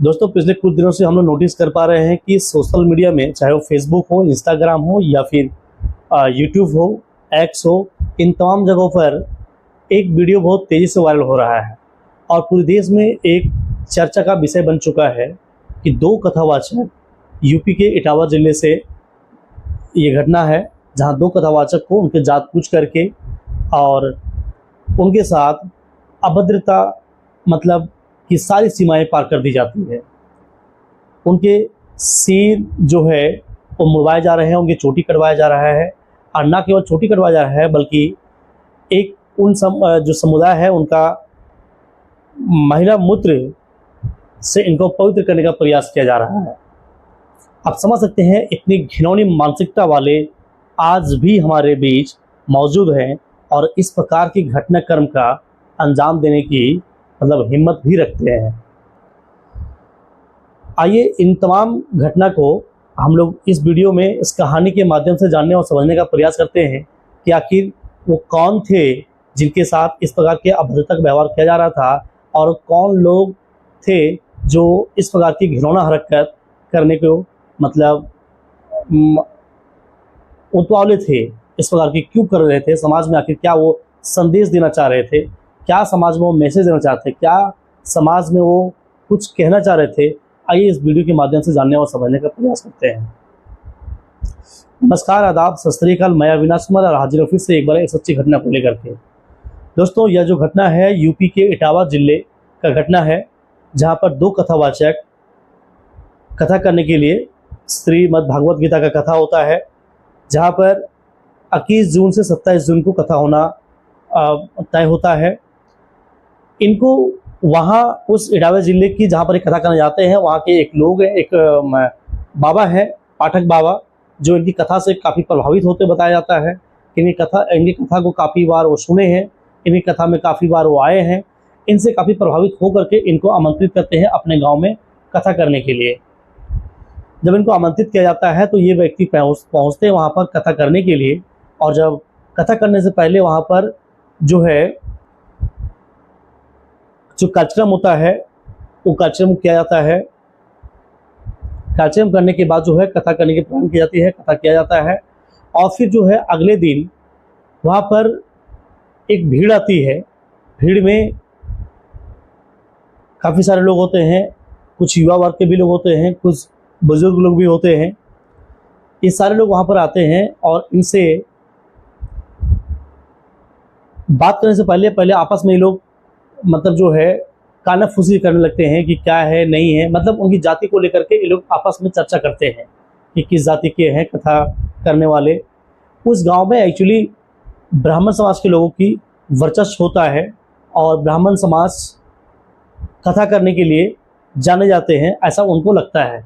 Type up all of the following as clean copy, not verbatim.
दोस्तों पिछले कुछ दिनों से हम लोग नोटिस कर पा रहे हैं कि सोशल मीडिया में, चाहे वो फेसबुक हो, इंस्टाग्राम हो या फिर यूट्यूब हो, एक्स हो, इन तमाम जगहों पर एक वीडियो बहुत तेज़ी से वायरल हो रहा है और पूरे देश में एक चर्चा का विषय बन चुका है कि दो कथावाचक यूपी के इटावा जिले से ये घटना है, जहां दो कथावाचक को उनके जात पूछ करके और उनके साथ अभद्रता मतलब कि सारी सीमाएं पार कर दी जाती है। उनके सिर जो है वो मुड़वाए जा रहे हैं, उनकी चोटी कटवाया जा रहा है और ना केवल चोटी कटवाया जा रहा है बल्कि एक जो समुदाय है उनका महिला मूत्र से इनको पवित्र करने का प्रयास किया जा रहा है। आप समझ सकते हैं इतनी घिनौनी मानसिकता वाले आज भी हमारे बीच मौजूद हैं और इस प्रकार की घटनाक्रम का अंजाम देने की मतलब हिम्मत भी रखते हैं। आइए इन तमाम घटना को हम लोग इस वीडियो में इस कहानी के माध्यम से जानने और समझने का प्रयास करते हैं कि आखिर वो कौन थे जिनके साथ इस प्रकार के अभद्रता का व्यवहार किया जा रहा था और कौन लोग थे जो इस प्रकार की घिनौना हरकत करने को मतलब उतावले थे, इस प्रकार की क्यों कर रहे थे, समाज में आखिर क्या वो संदेश देना चाह रहे थे, क्या समाज में वो मैसेज देना चाहते थे, क्या समाज में वो कुछ कहना चाह रहे थे। आइए इस वीडियो के माध्यम से जानने और समझने का प्रयास करते हैं। नमस्कार, आदाब, सत श्री अकाल। मैं अविनाश कुमार और हाजिर ऑफिस से एक बार एक सच्ची घटना को लेकर के। दोस्तों यह जो घटना है यूपी के इटावा जिले का घटना है, जहाँ पर दो कथावाचक कथा करने के लिए श्रीमद् भागवत गीता का कथा होता है, जहाँ पर 21 जून से 27 जून को कथा होना तय होता है। इनको वहाँ उस इटावा जिले की जहाँ पर एक कथा करने जाते हैं, वहाँ के एक लोग हैं, एक बाबा है, पाठक बाबा, जो इनकी कथा से काफ़ी प्रभावित होते बताया जाता है। इनकी कथा को काफ़ी बार वो सुने हैं, इनकी कथा में काफ़ी बार वो आए हैं, इनसे काफ़ी प्रभावित होकर के इनको आमंत्रित करते हैं अपने गांव में कथा करने के लिए। जब इनको आमंत्रित किया जाता है तो ये व्यक्ति पहुँचते हैं वहाँ पर कथा करने के लिए। और जब कथा करने से पहले वहाँ पर जो है जो कार्यक्रम होता है वो कार्यक्रम किया जाता है। कार्यक्रम करने के बाद जो है कथा करने की प्रारंभ की जाती है, कथा किया जाता है और फिर जो है अगले दिन वहाँ पर एक भीड़ आती है। भीड़ में काफ़ी सारे लोग होते हैं, कुछ युवा वर्ग के भी लोग होते हैं, कुछ बुजुर्ग लोग भी होते हैं। ये सारे लोग वहाँ पर आते हैं और इनसे बात करने से पहले आपस में ये लोग मतलब जो है कानाफूसी करने लगते हैं कि क्या है नहीं है, मतलब उनकी जाति को लेकर के ये लोग आपस में चर्चा करते हैं कि किस जाति के हैं कथा करने वाले। उस गांव में एक्चुअली ब्राह्मण समाज के लोगों की वर्चस्व होता है और ब्राह्मण समाज कथा करने के लिए जाने जाते हैं, ऐसा उनको लगता है।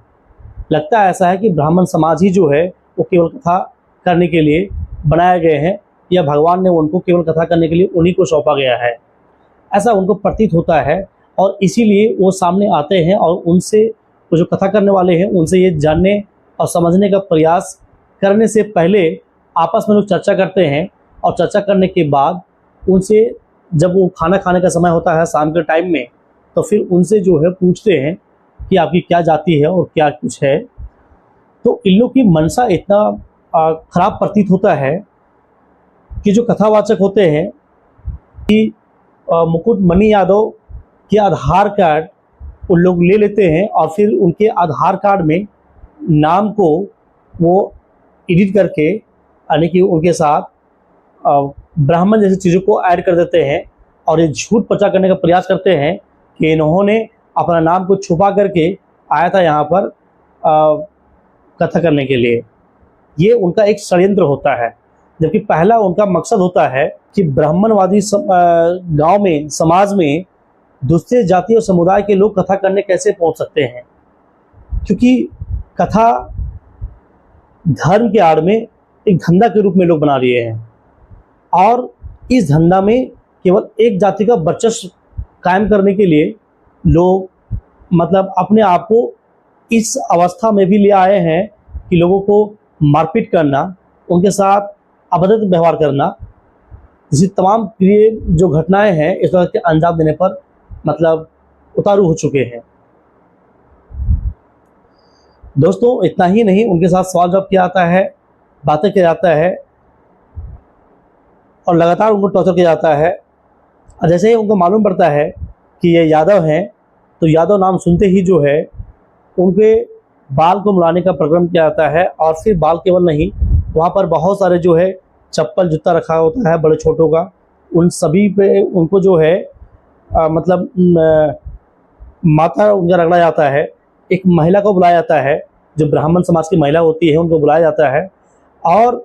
ऐसा है कि ब्राह्मण समाज ही जो है वो केवल कथा करने के लिए बनाए गए हैं या भगवान ने उनको केवल कथा करने के लिए उन्हीं को सौंपा गया है, ऐसा उनको प्रतीत होता है। और इसीलिए वो सामने आते हैं और उनसे वो जो कथा करने वाले हैं उनसे ये जानने और समझने का प्रयास करने से पहले आपस में लोग चर्चा करते हैं और चर्चा करने के बाद उनसे जब वो खाना खाने का समय होता है शाम के टाइम में, तो फिर उनसे जो है पूछते हैं कि आपकी क्या जाति है और क्या कुछ है। तो इन लोग की मनसा इतना खराब प्रतीत होता है कि जो कथावाचक होते हैं कि मुकुट मणि यादव के आधार कार्ड उन लोग ले लेते हैं और फिर उनके आधार कार्ड में नाम को वो एडिट करके यानी कि उनके साथ ब्राह्मण जैसी चीज़ों को ऐड कर देते हैं और ये झूठ प्रचार करने का प्रयास करते हैं कि इन्होंने अपना नाम को छुपा करके आया था यहाँ पर कथा करने के लिए। ये उनका एक षड्यंत्र होता है, जबकि पहला उनका मकसद होता है कि ब्राह्मणवादी गांव में समाज में दूसरे जाति और समुदाय के लोग कथा करने कैसे पहुंच सकते हैं, क्योंकि कथा धर्म के आड़ में एक धंधा के रूप में लोग बना लिए हैं और इस धंधा में केवल एक जाति का वर्चस्व कायम करने के लिए लोग मतलब अपने आप को इस अवस्था में भी ले आए हैं कि लोगों को मारपीट करना, उनके साथ अभद्र व्यवहार करना, जैसी तमाम प्रिय जो घटनाएं हैं इस तरह के अंजाम देने पर मतलब उतारू हो चुके हैं। दोस्तों इतना ही नहीं, उनके साथ सवाल जवाब किया जाता है, बातें किया जाता है और लगातार उनको टॉर्चर किया जाता है। और जैसे ही उनको मालूम पड़ता है कि ये यादव हैं, तो यादव नाम सुनते ही जो है उनके बाल को मुड़ाने का प्रक्रम किया जाता है। और फिर बाल केवल नहीं, वहाँ पर बहुत सारे जो है चप्पल जूता रखा होता है बड़े छोटों का, उन सभी पे उनको जो है माथा उनका रगड़ा जाता है। एक महिला को बुलाया जाता है, जो ब्राह्मण समाज की महिला होती है उनको बुलाया जाता है और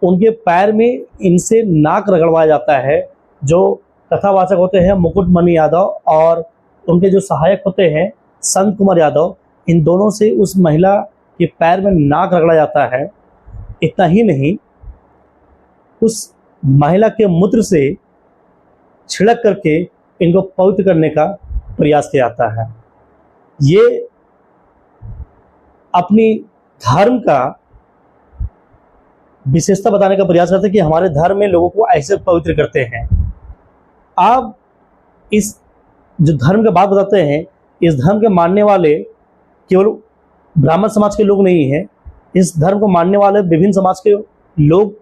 उनके पैर में इनसे नाक रगड़वाया जाता है। जो कथावाचक होते हैं मुकुटमणि यादव और उनके जो सहायक होते हैं संत कुमार यादव, इन दोनों से उस महिला के पैर में नाक रगड़ा जाता है। इतना ही नहीं, उस महिला के मूत्र से छिड़क करके इनको पवित्र करने का प्रयास किया जाता है। ये अपनी धर्म का विशेषता बताने का प्रयास करते हैं कि हमारे धर्म में लोगों को ऐसे पवित्र करते हैं। आप इस जो धर्म की बात बताते हैं, इस धर्म के मानने वाले केवल ब्राह्मण समाज के लोग नहीं हैं, इस धर्म को मानने वाले विभिन्न समाज के लोग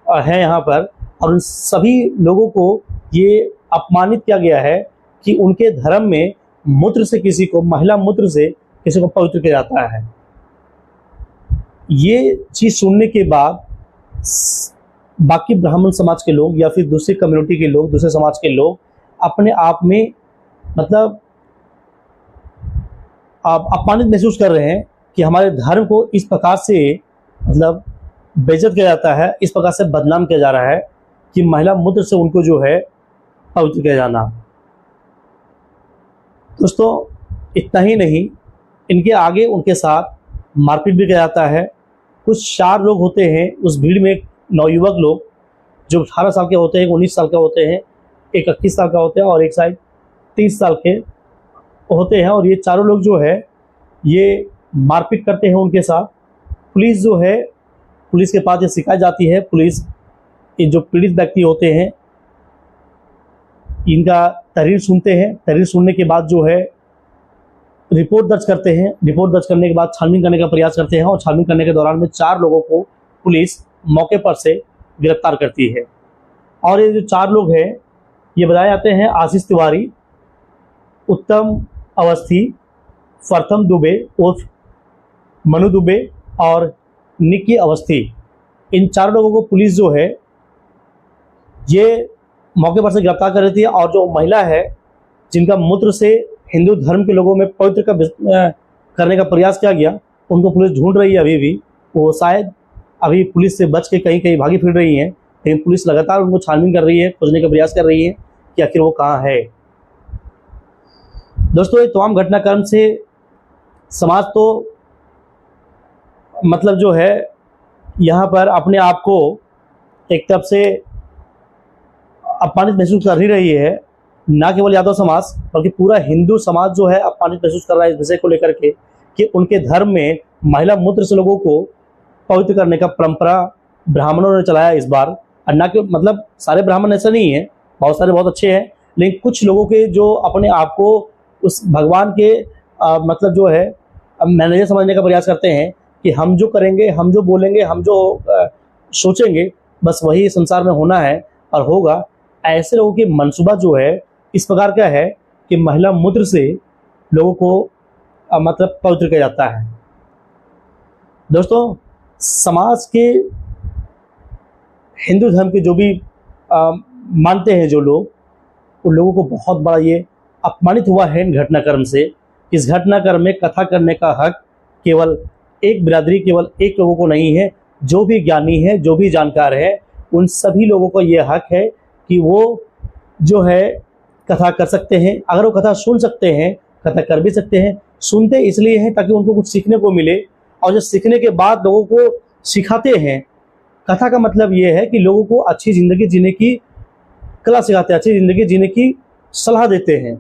हैं यहाँ पर। और उन सभी लोगों को ये अपमानित किया गया है कि उनके धर्म में मूत्र से किसी को, महिला मूत्र से किसी को पवित्र किया जाता है। ये चीज़ सुनने के बाद बाकी ब्राह्मण समाज के लोग या फिर दूसरी कम्युनिटी के लोग, दूसरे समाज के लोग अपने आप में अपमानित महसूस कर रहे हैं कि हमारे धर्म को इस प्रकार से बेइज्जत किया जाता है, इस प्रकार से बदनाम किया जा रहा है कि महिला मूत्र से उनको जो है पवित्र किया जाना। दोस्तों इतना ही नहीं, इनके आगे उनके साथ मारपीट भी किया जाता है। कुछ 4 लोग होते हैं उस भीड़ में, नवयुवक लोग जो 18 साल के होते हैं, 19 साल के होते हैं, एक 21 साल का होते हैं और एक शायद 30 साल के होते हैं। और ये चारों लोग जो है ये मारपीट करते हैं उनके साथ। पुलिस जो है, पुलिस के पास ये शिकायत जाती है। पुलिस ये जो पीड़ित व्यक्ति होते हैं इनका तहरीर सुनते हैं। तहरीर सुनने के बाद जो है रिपोर्ट दर्ज करते हैं। रिपोर्ट दर्ज करने के बाद छानबीन करने का प्रयास करते हैं और छानबीन करने के दौरान में 4 लोगों को पुलिस मौके पर से गिरफ्तार करती है। और ये जो 4 लोग हैं ये बताए जाते हैं आशीष तिवारी, उत्तम अवस्थी, प्रथम दुबे उर्फ मनु दुबे और निकी अवस्थी। इन 4 लोगों को पुलिस जो है ये मौके पर से गिरफ्तार कर लेती है। और जो महिला है जिनका मूत्र से हिंदू धर्म के लोगों में पवित्र करने का प्रयास किया गया, उनको पुलिस ढूंढ रही है अभी भी। वो शायद अभी पुलिस से बच के कहीं कहीं भागी फिर रही हैं, लेकिन पुलिस लगातार उनको छानबीन कर रही है, खोजने का प्रयास कर रही है कि आखिर वो कहाँ है। दोस्तों ये तमाम घटनाक्रम से समाज तो जो है यहाँ पर अपने आप को एक तरफ से अपमानित महसूस कर ही रही है। ना केवल यादव समाज बल्कि पूरा हिंदू समाज जो है अपमानित महसूस कर रहा है इस विषय को लेकर के कि उनके धर्म में महिला मूत्र से लोगों को पवित्र करने का परंपरा ब्राह्मणों ने चलाया इस बार। और ना कि सारे ब्राह्मण ऐसा नहीं है, बहुत सारे बहुत अच्छे हैं, लेकिन कुछ लोगों के जो अपने आप को उस भगवान के जो है मैनेजर समझने का प्रयास करते हैं कि हम जो करेंगे, हम जो बोलेंगे, हम जो सोचेंगे बस वही संसार में होना है और होगा। ऐसे लोगों की मंसूबा जो है इस प्रकार का है कि महिला मूत्र से लोगों को पवित्र किया जाता है। दोस्तों समाज के हिंदू धर्म के जो भी मानते हैं जो लोग, उन लोगों को बहुत बड़ा ये अपमानित हुआ है इन घटनाक्रम से। इस घटनाक्रम में कथा करने का हक केवल एक बिरादरी, केवल एक लोगों को नहीं है। जो भी ज्ञानी है, जो भी जानकार है, उन सभी लोगों को ये हक है कि वो जो है कथा कर सकते हैं। अगर वो कथा सुन सकते हैं, कथा कर भी सकते हैं। सुनते इसलिए हैं ताकि उनको कुछ सीखने को मिले, और जो सीखने के बाद लोगों को सिखाते हैं। कथा का मतलब ये है कि लोगों को अच्छी ज़िंदगी जीने की कला सिखाते हैं, अच्छी ज़िंदगी जीने की सलाह देते हैं।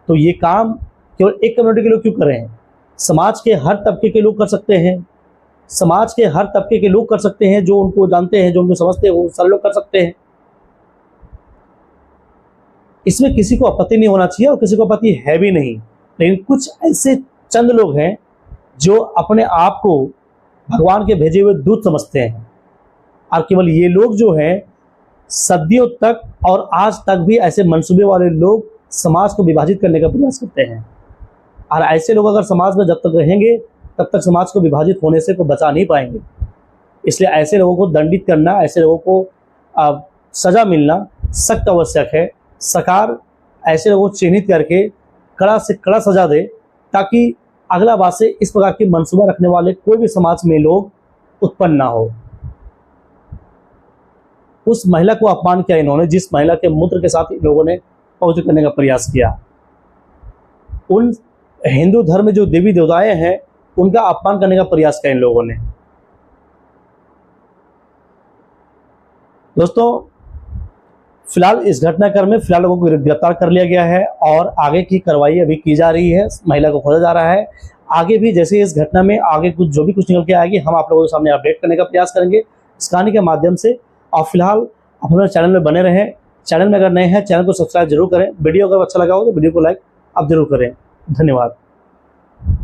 तो ये काम केवल एक कम्युनिटी के लोग क्यों कर रहे हैं? समाज के हर तबके के लोग कर सकते हैं। समाज के हर तबके के लोग कर सकते हैं, जो उनको जानते हैं, जो उनको समझते हैं, वो सारे लोग कर सकते हैं। इसमें किसी को आपत्ति नहीं होना चाहिए और किसी को आपत्ति है भी नहीं। लेकिन कुछ ऐसे चंद लोग हैं जो अपने आप को भगवान के भेजे हुए दूत समझते हैं। और केवल ये लोग जो हैं सदियों तक और आज तक भी ऐसे मंसूबे वाले लोग समाज को विभाजित करने का प्रयास करते हैं। और ऐसे लोग अगर समाज में जब तक रहेंगे तब तक समाज को विभाजित होने से कोई बचा नहीं पाएंगे। इसलिए ऐसे लोगों को दंडित करना, ऐसे लोगों को सजा मिलना सख्त आवश्यक है। सरकार ऐसे लोगों को चिन्हित करके कड़ा से कड़ा सजा दे, ताकि अगला बार से इस प्रकार की मंसूबा रखने वाले कोई भी समाज में लोग उत्पन्न ना हो। उस महिला को अपमान किया इन्होंने, जिस महिला के मूत्र के साथ इन लोगों ने पवित्र करने का प्रयास किया। उन हिंदू धर्म में जो देवी देवताएं हैं उनका अपमान करने का प्रयास किया इन लोगों ने। दोस्तों, फिलहाल इस घटनाक्रम में फिलहाल लोगों को गिरफ्तार कर लिया गया है और आगे की कार्रवाई अभी की जा रही है। महिला को खोजा जा रहा है। आगे भी जैसे इस घटना में आगे जो भी कुछ निकल के आएगी हम आप लोगों के सामने अपडेट करने का प्रयास करेंगे इस कहानी के माध्यम से। और फिलहाल आप हमारे चैनल में बने रहें। चैनल में अगर नए हैं चैनल को सब्सक्राइब जरूर करें। वीडियो अगर अच्छा लगा हो तो वीडियो को लाइक आप जरूर करें। धन्यवाद।